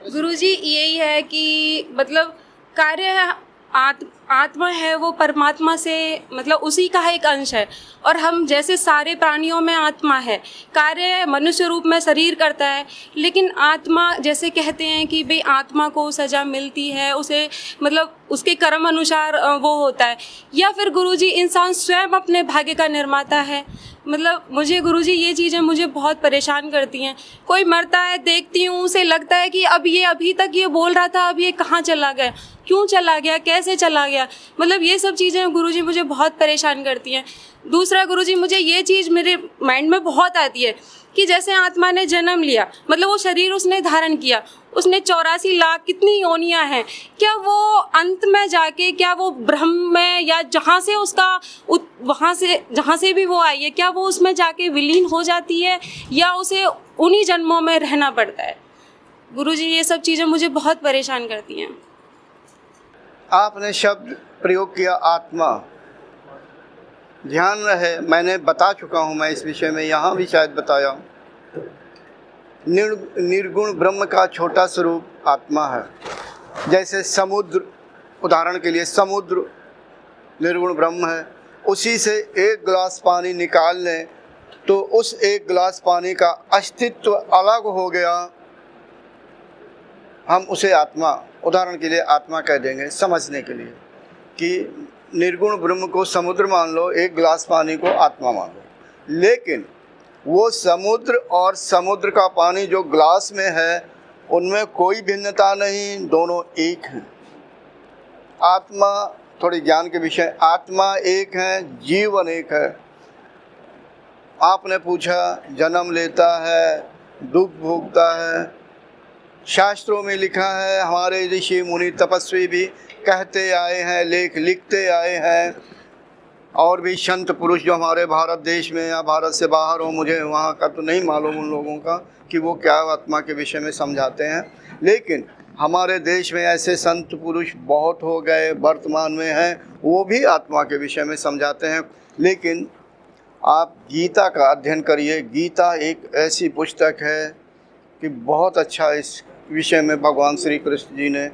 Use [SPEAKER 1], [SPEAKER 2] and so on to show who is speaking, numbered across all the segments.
[SPEAKER 1] गुरुजी यही है कि मतलब कार्य आत्मा है वो परमात्मा से मतलब उसी का एक अंश है। और हम जैसे सारे प्राणियों में आत्मा है, कार्य मनुष्य रूप में शरीर करता है, लेकिन आत्मा जैसे कहते हैं कि भाई आत्मा को सज़ा मिलती है, उसे मतलब उसके कर्म अनुसार वो होता है। या फिर गुरुजी इंसान स्वयं अपने भाग्य का निर्माता है। मतलब मुझे गुरुजी ये चीज़ें मुझे बहुत परेशान करती हैं। कोई मरता है, देखती हूँ, उसे लगता है कि अब ये अभी तक ये बोल रहा था, अब ये कहाँ चला गया, क्यों चला गया, कैसे चला गया। मतलब ये सब चीज़ें गुरुजी मुझे बहुत परेशान करती हैं। दूसरा गुरुजी मुझे ये चीज़ मेरे माइंड में बहुत आती है कि जैसे आत्मा ने जन्म लिया, मतलब वो शरीर उसने धारण किया, उसने 84 लाख कितनी योनियां हैं, क्या वो अंत में जाके क्या वो ब्रह्म में या जहाँ से उसका वहाँ से जहाँ से भी वो आई है, क्या वो उसमें जाके विलीन हो जाती है या उसे उन्हीं जन्मों में रहना पड़ता है। गुरुजी ये सब चीज़ें मुझे बहुत परेशान करती हैं।
[SPEAKER 2] आपने शब्द प्रयोग किया आत्मा, ध्यान रहे मैंने बता चुका हूँ, मैं इस विषय में यहाँ भी शायद बताया हूँ। निर्गुण ब्रह्म का छोटा स्वरूप आत्मा है। जैसे समुद्र, उदाहरण के लिए समुद्र निर्गुण ब्रह्म है, उसी से एक गिलास पानी निकाल लें तो उस एक गिलास पानी का अस्तित्व अलग हो गया, हम उसे आत्मा, उदाहरण के लिए आत्मा कह देंगे समझने के लिए कि निर्गुण ब्रह्म को समुद्र मान लो, एक गिलास पानी को आत्मा मान लो। लेकिन वो समुद्र और समुद्र का पानी जो गिलास में है उनमें कोई भिन्नता नहीं, दोनों एक हैं। आत्मा, थोड़ी ज्ञान के विषय, आत्मा एक है, जीव अनेक है। आपने पूछा जन्म लेता है, दुख भोगता है, शास्त्रों में लिखा है, हमारे ऋषि मुनि तपस्वी भी कहते आए हैं, लेख लिखते आए हैं, और भी संत पुरुष जो हमारे भारत देश में या भारत से बाहर हो, मुझे वहाँ का तो नहीं मालूम उन लोगों का कि वो क्या आत्मा के विषय में समझाते हैं। लेकिन हमारे देश में ऐसे संत पुरुष बहुत हो गए, वर्तमान में हैं, वो भी आत्मा के विषय में समझाते हैं। लेकिन आप गीता का अध्ययन करिए, गीता एक ऐसी पुस्तक है कि बहुत अच्छा इस विषय में भगवान श्री कृष्ण जी ने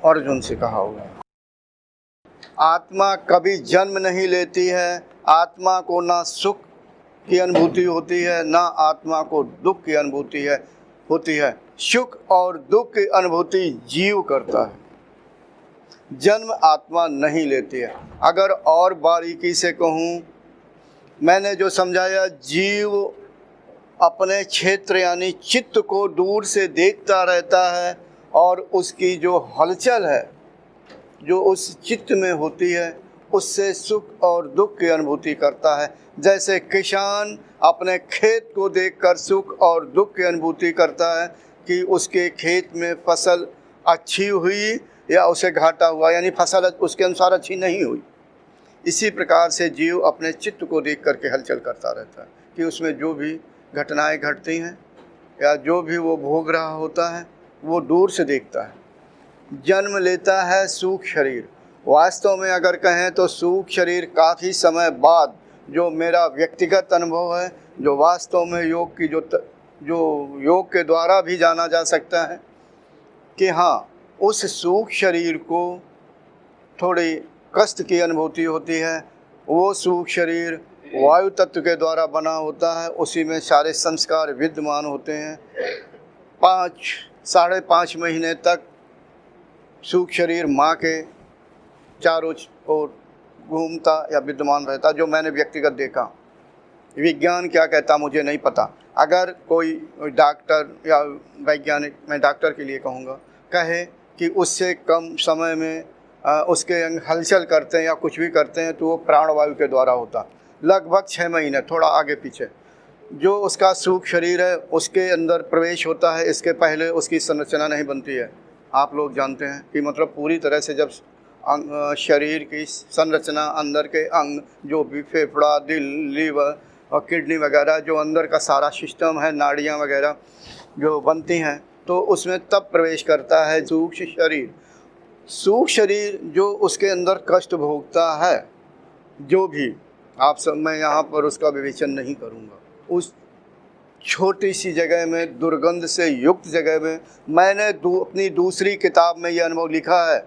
[SPEAKER 2] अर्जुन से कहा हुआ है। आत्मा कभी जन्म नहीं लेती है, आत्मा को ना सुख की अनुभूति होती है, ना आत्मा को दुख की अनुभूति होती है। सुख और दुख की अनुभूति जीव करता है, जन्म आत्मा नहीं लेती है। अगर और बारीकी से कहूँ, मैंने जो समझाया, जीव अपने क्षेत्र यानी चित्त को दूर से देखता रहता है और उसकी जो हलचल है जो उस चित्त में होती है उससे सुख और दुख की अनुभूति करता है। जैसे किसान अपने खेत को देखकर सुख और दुख की अनुभूति करता है कि उसके खेत में फसल अच्छी हुई या उसे घाटा हुआ, यानी फसल उसके अनुसार अच्छी नहीं हुई। इसी प्रकार से जीव अपने चित्त को देख करके हलचल करता रहता है कि उसमें जो भी घटनाएं घटती हैं या जो भी वो भोग रहा होता है वो दूर से देखता है। जन्म लेता है सूक्ष्म शरीर। वास्तव में अगर कहें तो सूक्ष्म शरीर काफ़ी समय बाद, जो मेरा व्यक्तिगत अनुभव है, जो वास्तव में योग की जो योग के द्वारा भी जाना जा सकता है कि हाँ, उस सूक्ष्म शरीर को थोड़ी कष्ट की अनुभूति होती है। वो सूक्ष्म शरीर वायु तत्व के द्वारा बना होता है, उसी में सारे संस्कार विद्यमान होते हैं। 5-5.5 महीने तक सूक्ष्म शरीर माँ के चारों ओर घूमता या विद्यमान रहता, जो मैंने व्यक्तिगत देखा। विज्ञान क्या कहता मुझे नहीं पता। अगर कोई डॉक्टर या वैज्ञानिक, मैं डॉक्टर के लिए कहूँगा, कहे कि उससे कम समय में उसके अंग हलचल करते हैं या कुछ भी करते हैं तो वो प्राणवायु के द्वारा होता। लगभग 6 महीने, थोड़ा आगे पीछे, जो उसका सूक्ष्म शरीर है उसके अंदर प्रवेश होता है, इसके पहले उसकी संरचना नहीं बनती है। आप लोग जानते हैं कि मतलब पूरी तरह से जब शरीर की संरचना, अंदर के अंग जो भी फेफड़ा, दिल, लीवर और किडनी वगैरह, जो अंदर का सारा सिस्टम है, नाड़ियाँ वगैरह जो बनती हैं, तो उसमें तब प्रवेश करता है सूक्ष्म शरीर। सूक्ष्म शरीर जो उसके अंदर कष्ट भोगता है, जो भी आप सब, मैं यहाँ पर उसका विवेचन नहीं करूँगा। उस छोटी सी जगह में, दुर्गंध से युक्त जगह में, मैंने अपनी दूसरी किताब में ये अनुभव लिखा है,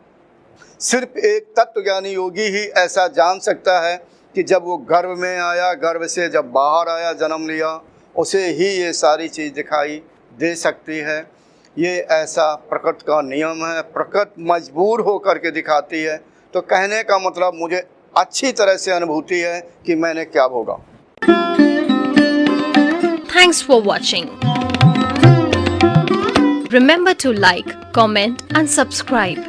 [SPEAKER 2] सिर्फ एक तत्वज्ञानी योगी ही ऐसा जान सकता है कि जब वो गर्भ में आया, गर्भ से जब बाहर आया, जन्म लिया, उसे ही ये सारी चीज़ दिखाई दे सकती है। ये ऐसा प्रकृति का नियम है, प्रकृति मजबूर होकर के दिखाती है। तो कहने का मतलब मुझे अच्छी तरह से अनुभूति है कि मैंने क्या भोगा।
[SPEAKER 3] Thanks for watching. Remember to like, comment and subscribe.